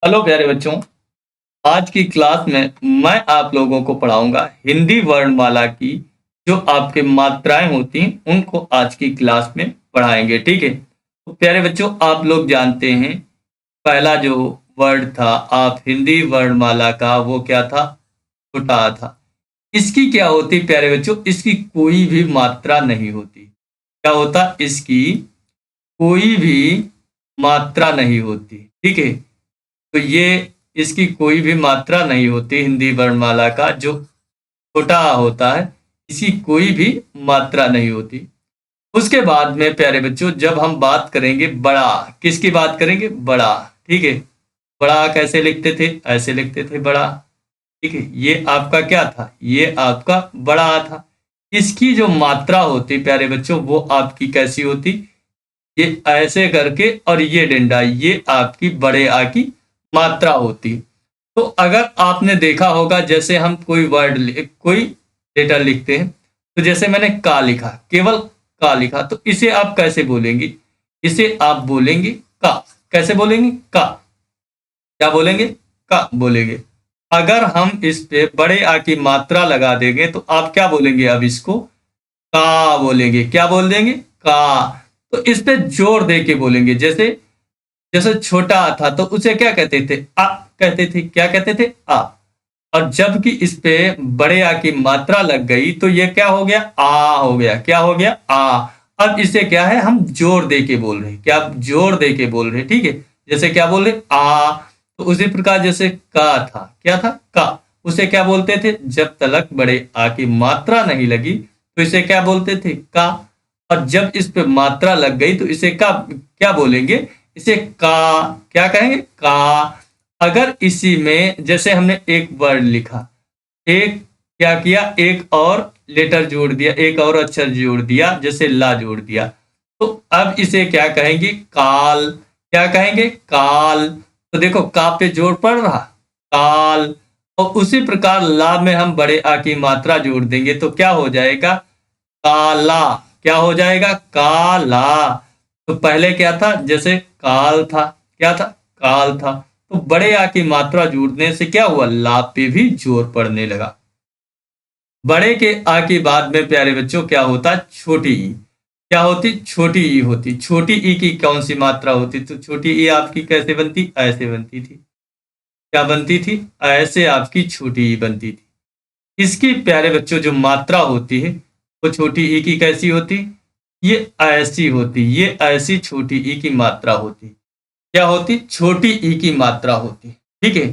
Hello प्यारे बच्चों। आज की क्लास में मैं आप लोगों को पढ़ाऊंगा हिंदी वर्णमाला की जो आपके मात्राएं होती हैं उनको आज की क्लास में पढ़ाएंगे। ठीक है, तो प्यारे बच्चों आप लोग जानते हैं पहला जो वर्ड था आप हिंदी वर्णमाला का वो क्या था? छोटा था। इसकी क्या होती प्यारे बच्चों? इसकी कोई भी मात्रा नहीं होती। क्या होता? इसकी कोई भी मात्रा नहीं होती। ठीक है, तो ये इसकी कोई भी मात्रा नहीं होती। हिंदी वर्णमाला का जो छोटा होता है इसकी कोई भी मात्रा नहीं होती। उसके बाद में प्यारे बच्चों जब हम बात करेंगे बड़ा, किसकी बात करेंगे? बड़ा। ठीक है, बड़ा कैसे लिखते थे? ऐसे लिखते थे बड़ा। ठीक है, ये आपका क्या था? ये आपका बड़ा था। इसकी जो मात्रा होती प्यारे बच्चों वो आपकी कैसी होती? ये ऐसे करके और ये डंडा, ये आपकी बड़े आ की मात्रा होती। तो अगर आपने देखा होगा जैसे हम कोई कोई लेटर लिखते हैं, तो जैसे मैंने का लिखा, केवल का लिखा, तो इसे आप कैसे बोलेंगे? इसे आप बोलेंगे का। कैसे बोलेंगे? का। क्या बोलेंगे? का बोलेंगे। अगर हम इस पे बड़े आ की मात्रा लगा देंगे तो आप क्या बोलेंगे? अब इसको का बोलेंगे। क्या बोल देंगे? का। तो इस पे जोर दे के बोलेंगे। जैसे जैसे छोटा आ था तो उसे क्या कहते थे? आ कहते थे। क्या कहते थे? आ। और जबकि इस पे बड़े आ की मात्रा लग गई तो ये क्या हो गया? आ हो गया। क्या हो गया? आ। अब इसे क्या है? हम जोर दे के बोल रहे हैं। क्या? जोर दे के बोल रहे हैं। ठीक है, जैसे क्या बोल रहे? आ। तो उसी प्रकार जैसे का था, क्या था? का। उसे क्या बोलते थे? जब तक बड़े आ की मात्रा नहीं लगी तो इसे क्या बोलते थे? का। और जब इस पे मात्रा लग गई तो इसे का क्या बोलेंगे? इसे का। क्या कहेंगे? का। अगर इसी में जैसे हमने एक वर्ड लिखा, एक क्या किया? एक और लेटर जोड़ दिया, एक और अक्षर जोड़ दिया, जैसे ला जोड़ दिया, तो अब इसे क्या कहेंगे? काल। क्या कहेंगे? काल। तो देखो का पे जोड़ पड़ रहा, काल। और उसी प्रकार ला में हम बड़े आ की मात्रा जोड़ देंगे तो क्या हो जाएगा? काला। क्या हो जाएगा? काला। तो पहले क्या था? जैसे काल था, क्या था? काल था। तो बड़े आ की मात्रा जुड़ने से क्या हुआ? ला पे भी जोर पड़ने लगा। बड़े के आ की बाद में प्यारे बच्चों क्या होता? छोटी ई। क्या होती? छोटी ई होती। छोटी ई की कौन सी मात्रा होती? तो छोटी ई आपकी कैसे बनती? ऐसे बनती थी। क्या बनती थी? ऐसे आपकी छोटी ई बनती थी। इसकी प्यारे बच्चों जो मात्रा होती है वो छोटी ई की कैसी होती? ये ऐसी होती। ये ऐसी छोटी ई की मात्रा होती। क्या होती? छोटी ई की मात्रा होती। ठीक है,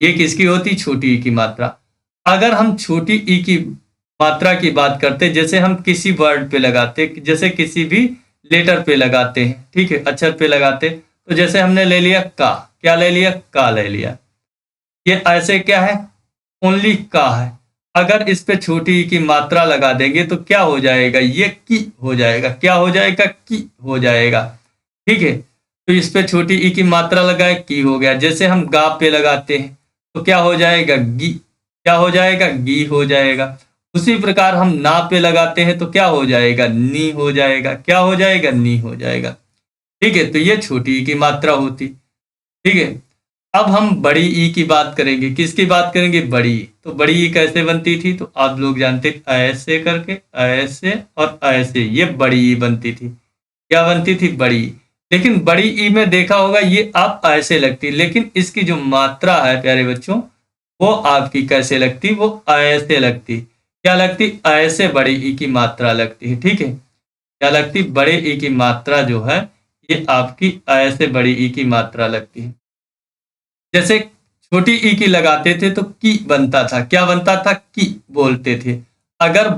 ये किसकी होती? छोटी ई की मात्रा। अगर हम छोटी ई की मात्रा की बात करते, जैसे हम किसी वर्ड पे लगाते, जैसे किसी भी लेटर पे लगाते हैं, ठीक है, अक्षर पे लगाते, तो जैसे हमने ले लिया का। क्या ले लिया? का ले लिया। ये ऐसे क्या है? ओनली का है। अगर इस पे छोटी ई की मात्रा लगा देंगे तो क्या हो जाएगा? ये की हो जाएगा। क्या हो जाएगा? की हो जाएगा। ठीक है, तो इस पे छोटी ई की मात्रा लगाए, की हो गया। जैसे हम गा पे लगाते हैं तो क्या हो जाएगा? गी। क्या हो जाएगा? गी हो जाएगा। उसी प्रकार हम ना पे लगाते हैं तो क्या हो जाएगा? नी हो जाएगा। क्या हो जाएगा? नी हो जाएगा। ठीक है, तो ये छोटी ई की मात्रा होती। ठीक है, अब हम बड़ी ई की बात करेंगे। किसकी बात करेंगे? बड़ी ई। तो बड़ी ई कैसे बनती थी? तो आप लोग जानते, ऐसे करके, ऐसे और ऐसे, ये बड़ी ई बनती थी। क्या बनती थी? बड़ी ई। लेकिन बड़ी ई में देखा होगा ये आप ऐसे लगती, लेकिन इसकी जो मात्रा है प्यारे बच्चों वो आपकी कैसे लगती? वो ऐसे लगती। क्या लगती? ऐसे बड़ी ई की मात्रा लगती है। ठीक है, क्या लगती? बड़े ई की मात्रा जो है ये आपकी ऐसे बड़ी ई की मात्रा लगती है। जैसे छोटी ई की लगाते थे तो की बनता था। क्या बनता था? की बोलते थे। अगर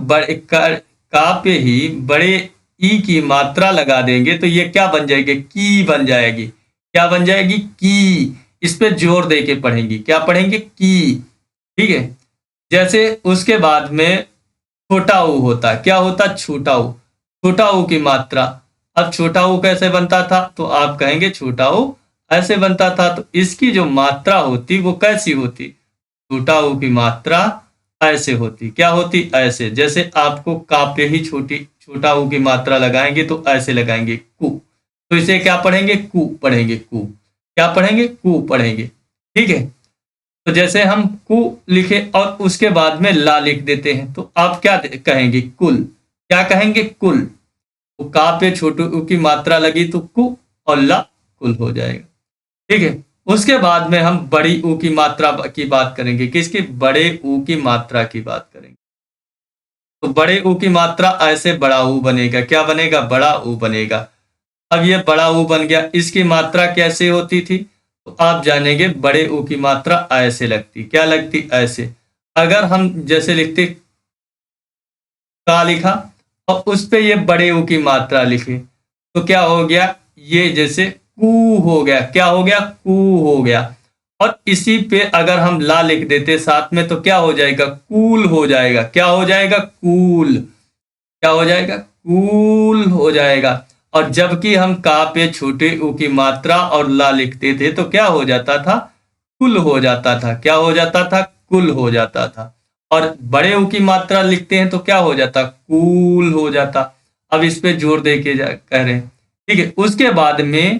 का पे ही बड़े ई की मात्रा लगा देंगे तो ये क्या बन जाएगी? की बन जाएगी। क्या बन जाएगी? की। इस पे जोर दे के पढ़ेंगे। क्या पढ़ेंगे? की। ठीक है, जैसे उसके बाद में छोटा ऊ होता। क्या होता? छोटा ऊ। छोटा ऊ की मात्रा। अब छोटा ऊ कैसे बनता था? तो आप कहेंगे छोटा ऊ ऐसे बनता था। तो इसकी जो मात्रा होती वो कैसी होती? छोटा ऊ की मात्रा ऐसे होती। क्या होती? ऐसे। जैसे आपको का पे ही छोटा ऊ की मात्रा लगाएंगे तो ऐसे लगाएंगे, कु। तो इसे क्या पढ़ेंगे? कु पढ़ेंगे। कु। क्या पढ़ेंगे? कु पढ़ेंगे। ठीक है। तो जैसे हम कु लिखे और उसके बाद में ला लिख देते हैं तो आप क्या कहेंगे? कुल। क्या कहेंगे? कुल। तो का पे छोटू ऊ की मात्रा लगी तो कु और ला कुल हो जाएगा। ठीक है। उसके बाद में हम बड़ी ऊ की मात्रा की बात करेंगे। किसकी? बड़े ऊ की मात्रा की बात करेंगे। तो बड़े ऊ की मात्रा ऐसे बड़ा ऊ बनेगा। क्या बनेगा? बड़ा ऊ बनेगा। अब ये बड़ा ऊ बन गया। इसकी मात्रा कैसे होती थी? तो आप जानेंगे बड़े ऊ की मात्रा ऐसे लगती। क्या लगती? ऐसे। अगर हम जैसे लिखते का लिखा और उस पे ये बड़े ऊ की मात्रा लिखे तो क्या हो गया? ये जैसे कू हो गया। क्या हो गया? कू हो गया। और इसी पे अगर हम ला लिख देते साथ में तो क्या हो जाएगा? कूल हो जाएगा। क्या हो जाएगा? कूल। क्या हो जाएगा? कूल हो जाएगा। और जबकि हम का पे छोटे ऊ की मात्रा और ला लिखते थे तो क्या हो जाता था? कुल हो जाता था। क्या हो जाता था? कुल हो जाता था। और बड़े ऊ की मात्रा लिखते हैं तो क्या हो जाता? कूल हो जाता। अब इस पे जोर दे के कह रहे हैं। ठीक है। उसके बाद में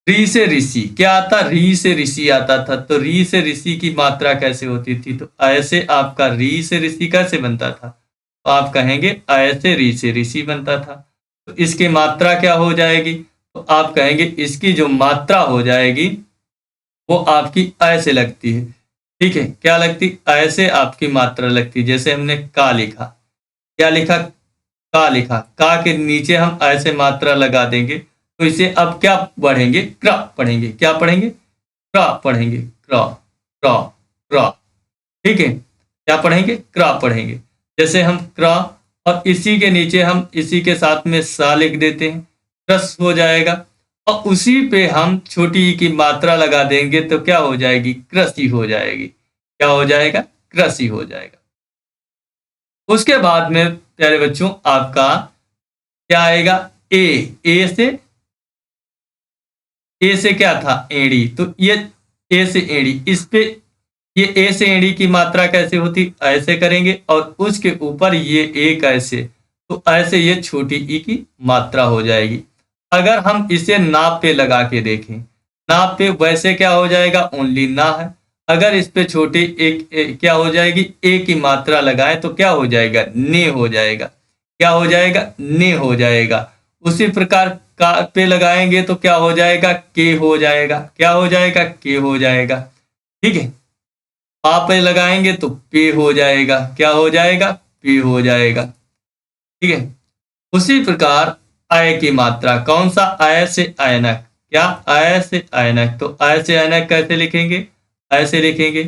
री से ऋषि क्या आता? री से ऋषि आता था। तो री से ऋषि की मात्रा कैसे होती थी? तो ऐसे आपका री से ऋषि कैसे बनता था? तो आप कहेंगे ऐसे री से ऋषि बनता था। तो इसकी मात्रा क्या हो जाएगी? तो आप कहेंगे इसकी जो मात्रा हो जाएगी वो आपकी ऐसे लगती है। ठीक है। क्या लगती? ऐसे आपकी मात्रा लगती। जैसे हमने का लिखा। क्या लिखा? का लिखा। का के नीचे हम ऐसे मात्रा लगा देंगे तो इसे अब क्या पढ़ेंगे? क्र पढ़ेंगे। क्या पढ़ेंगे? क्र पढ़ेंगे। क्र क्र क्र। ठीक है। क्या पढ़ेंगे? क्र पढ़ेंगे। जैसे हम क्र और इसी के नीचे हम इसी के साथ में सा लिख देते हैं। क्रस हो जाएगा। और उसी पे हम छोटी ई की मात्रा लगा देंगे तो क्या हो जाएगी? कृषि हो जाएगी। क्या हो जाएगा? कृषि हो जाएगा। उसके बाद में प्यारे बच्चों आपका क्या आएगा? ए। ए से क्या था? एड़ी। तो ये ए से एड़ी। इस पे ये ए से एड़ी की मात्रा कैसे होती? ऐसे करेंगे और उसके ऊपर ये एक ऐसे। तो ऐसे ये छोटी ई की मात्रा हो जाएगी। अगर हम इसे नाप पे लगा के देखें, नाप पे वैसे क्या हो जाएगा? ओनली ना है। अगर इस पे छोटी क्या हो जाएगी? ए की मात्रा लगाएं तो क्या हो जाएगा? ने हो जाएगा। क्या हो जाएगा? ने हो जाएगा। उसी प्रकार का पे लगाएंगे तो क्या हो जाएगा? के हो जाएगा। क्या हो जाएगा? के हो जाएगा। ठीक है। पा पे लगाएंगे तो पे हो जाएगा। क्या हो जाएगा? पे हो जाएगा। ठीक है। उसी प्रकार अय की मात्रा कौन सा? अय से ऐनक। क्या? अय से ऐनक। तो अय से ऐनक कैसे लिखेंगे? ऐसे लिखेंगे।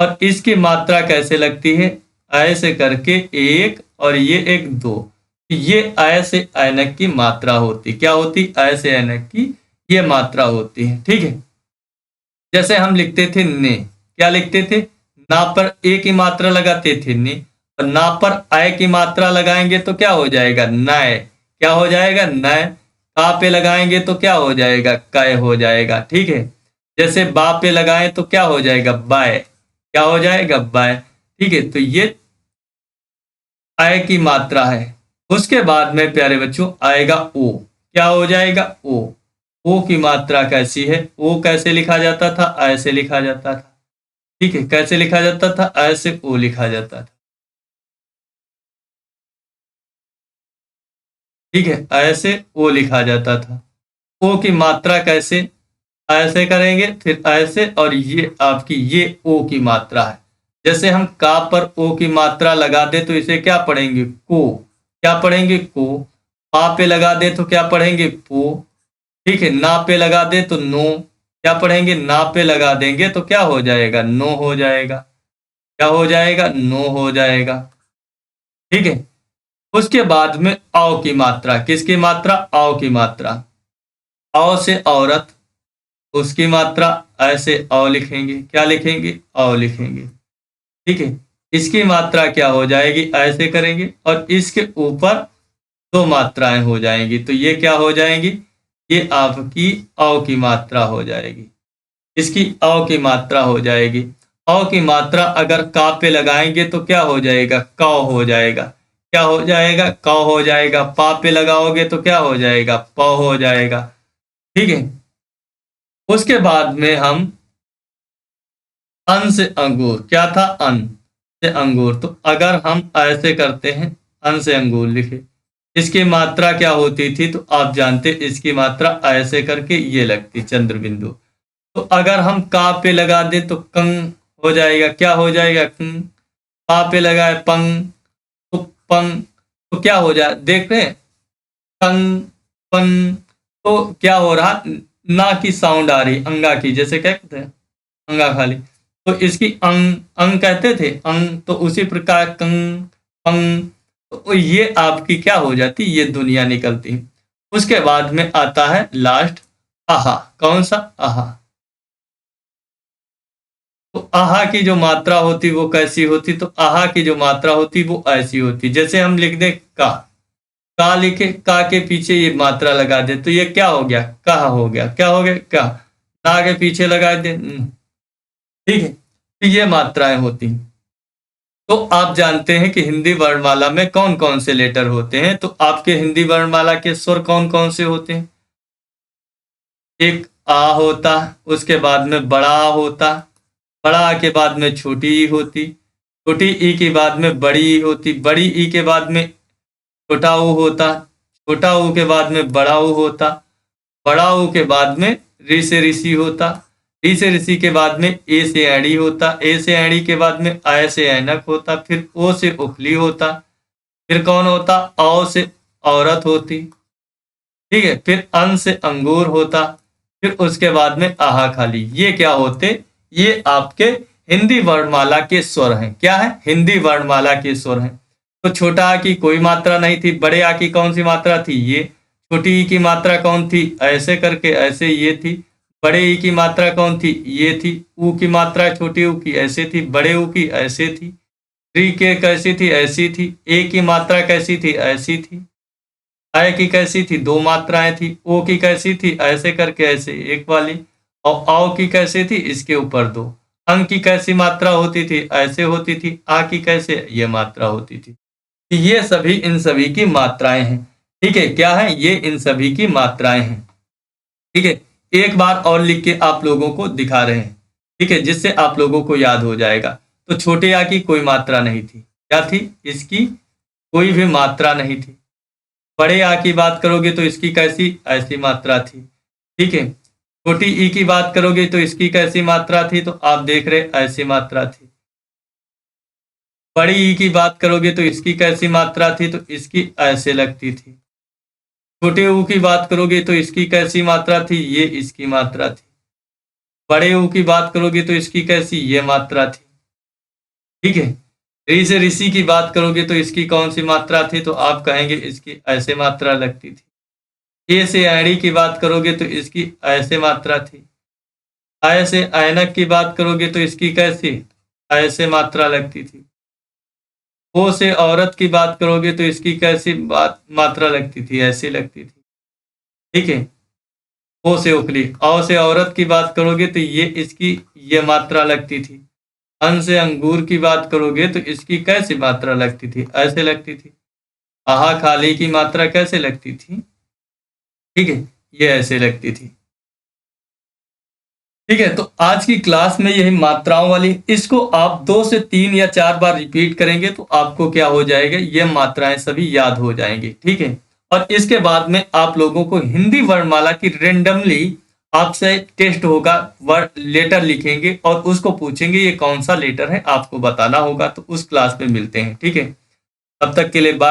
और इसकी मात्रा कैसे लगती है? अय से करके एक और ये एक दो। ये अय से ऐनक की मात्रा होती। क्या होती? अय से ऐनक की ये मात्रा होती है। ठीक है। जैसे हम लिखते थे ने। क्या लिखते थे? ना पर ए की मात्रा लगाते थे ने और ना पर आय की मात्रा लगाएंगे तो क्या हो जाएगा? नय। क्या हो जाएगा? नय। का पे लगाएंगे तो क्या हो जाएगा? कय हो जाएगा। ठीक है। जैसे बा पे लगाएं तो क्या हो जाएगा? बाय। क्या हो जाएगा? बाय। ठीक है। तो ये आय की मात्रा है। उसके बाद में प्यारे बच्चों आएगा ओ। क्या हो जाएगा? ओ। ओ की मात्रा कैसी है? ओ कैसे लिखा जाता था? ऐसे लिखा जाता था। ठीक है। कैसे लिखा जाता था? ऐसे ओ लिखा जाता था। ठीक है। ऐसे ओ लिखा जाता था। ओ की मात्रा कैसे? ऐसे करेंगे फिर ऐसे और ये आपकी ये ओ की मात्रा है। जैसे हम का पर ओ की मात्रा लगा दे तो इसे क्या पढ़ेंगे? को। क्या पढ़ेंगे? को। पा पे लगा दे तो क्या पढ़ेंगे? पो। ठीक है। ना पे लगा दे तो नो। क्या पढ़ेंगे? ना पे लगा देंगे तो क्या हो जाएगा? नो हो जाएगा। क्या हो जाएगा? नो हो जाएगा। ठीक है। उसके बाद में औ की मात्रा। किसकी मात्रा? औ की मात्रा। औ से औरत। उसकी मात्रा ऐसे औ लिखेंगे। क्या लिखेंगे? औ लिखेंगे। ठीक है। इसकी मात्रा क्या हो जाएगी? ऐसे करेंगे और इसके ऊपर दो मात्राएं हो जाएंगी तो ये क्या हो जाएंगी? ये आपकी औ की मात्रा हो जाएगी। इसकी औ की मात्रा हो जाएगी। औ की मात्रा अगर का पे लगाएंगे तो क्या हो जाएगा? कौ हो जाएगा। क्या हो जाएगा? कौ हो जाएगा। पा पे लगाओगे तो क्या हो जाएगा? पौ हो जाएगा। ठीक है। उसके बाद में हम अन से अंगूर, क्या था? अन से अंगूर। तो अगर हम ऐसे करते हैं, अन से अंगूर लिखे, इसकी मात्रा क्या होती थी? तो आप जानते इसकी मात्रा ऐसे करके ये लगती, चंद्र बिंदु। तो अगर हम का पे लगा दे तो कंग हो जाएगा, क्या हो जाएगा? कंग। पा पे लगाए पंग, तो पंग। तो क्या हो जाए, देख रहे हैं? कंग, पंग। तो क्या हो रहा, ना की साउंड आ रही, अंगा की, जैसे क्या कहते हैं, अंगा खाली। तो इसकी अंग, अंग कहते थे, अंग। तो उसी प्रकार कंग, पंग। तो ये आपकी क्या हो जाती, ये दुनिया निकलती। उसके बाद में आता है लास्ट आहा। कौन सा? आहा। तो आहा की जो मात्रा होती वो कैसी होती? तो आहा की जो मात्रा होती वो ऐसी होती, जैसे हम लिख दें का लिखे, का के पीछे ये मात्रा लगा दे तो ये क्या हो गया? कहा हो गया। क्या हो गया? का। ना के पीछे लगा दे, ठीक है। तो ये मात्राएं होती हैं। तो आप जानते हैं कि हिंदी वर्णमाला में कौन कौन से लेटर होते हैं? तो आपके हिंदी वर्णमाला के स्वर कौन कौन से होते हैं? एक आ होता, उसके बाद में बड़ा आ होता, बड़ा आ के बाद में छोटी ई होती, छोटी ई के बाद में बड़ी ई होती, बड़ी ई के बाद में छोटा ऊ होता, छोटा ऊ के बाद में बड़ा ऊ होता, बड़ा ऊ के बाद में री से ऋषि होता, री से ऋषि के बाद में ए से एड़ी होता, ए से एड़ी के बाद में आय से ऐनक होता, फिर ओ से उखली होता, फिर कौन होता? औ से औरत होती, ठीक है। फिर अन से अंगूर होता, फिर उसके बाद में आहा खाली। ये क्या होते? ये आपके हिंदी वर्णमाला के स्वर हैं। क्या है? हिंदी वर्णमाला के स्वर हैं। तो छोटा आ की कोई मात्रा नहीं थी, बड़े आ की कौन सी मात्रा थी? ये। छोटी ई की मात्रा कौन थी? ऐसे करके ऐसे ये थी। बड़े ई की मात्रा कौन थी? ये थी। ऊ की मात्रा छोटी ऊ की ऐसे थी, बड़े ऊ की ऐसे थी। री के कैसी थी? ऐसी थी। ए की मात्रा कैसी थी? ऐसी थी। आय की कैसी थी? दो मात्राएं थी। ओ की कैसी थी? ऐसे करके ऐसे एक वाली। और आओ की कैसी थी? इसके ऊपर दो। अंग की कैसी मात्रा होती थी? ऐसे होती थी। आ की कैसे? ये मात्रा होती थी। ये सभी इन सभी की मात्राएं हैं, ठीक है। क्या है? ये इन सभी की मात्राएं हैं, ठीक है। एक बार और लिख के आप लोगों को दिखा रहे हैं, ठीक है, जिससे आप लोगों को याद हो जाएगा। तो छोटे आ की कोई मात्रा नहीं थी, क्या थी? इसकी कोई भी मात्रा नहीं थी। बड़े आ की बात करोगे तो इसकी कैसी? ऐसी मात्रा थी, ठीक है। छोटी ई की बात करोगे तो इसकी कैसी मात्रा थी? तो आप देख रहे ऐसी मात्रा थी। बड़ी ई की बात करोगे तो इसकी कैसी मात्रा थी? तो इसकी ऐसे लगती थी। छोटे ऊ की बात करोगे तो इसकी कैसी मात्रा थी? ये इसकी मात्रा थी। बड़े ऊ की बात करोगे तो इसकी कैसी? ये मात्रा थी, ठीक है। री से ऋषि की बात करोगे तो इसकी कौन सी मात्रा थी? तो आप कहेंगे इसकी ऐसे मात्रा लगती थी। ए से ऐड़ी की बात करोगे तो इसकी ऐसे मात्रा थी। आय से ऐनक की बात करोगे तो इसकी कैसी? ऐसे मात्रा लगती थी। ओ से औरत की बात करोगे तो इसकी कैसी बात मात्रा लगती थी? ऐसी लगती थी, ठीक है। ओ से उखली, औ से औरत की बात करोगे तो ये इसकी ये मात्रा लगती थी। अन से अंगूर की बात करोगे तो इसकी कैसी मात्रा लगती थी? ऐसे लगती थी। आहा खाली की मात्रा कैसे लगती थी? ठीक है, ये ऐसे लगती थी, ठीक है। तो आज की क्लास में यही मात्राओं वाली, इसको आप 2 से 3 या 4 बार रिपीट करेंगे तो आपको क्या हो जाएगा? ये मात्राएं सभी याद हो जाएंगी, ठीक है। और इसके बाद में आप लोगों को हिंदी वर्णमाला की रेंडमली आपसे टेस्ट होगा, वर्ड लेटर लिखेंगे और उसको पूछेंगे ये कौन सा लेटर है, आपको बताना होगा। तो उस क्लास में मिलते हैं, ठीक है। तब तक के लिए बाय।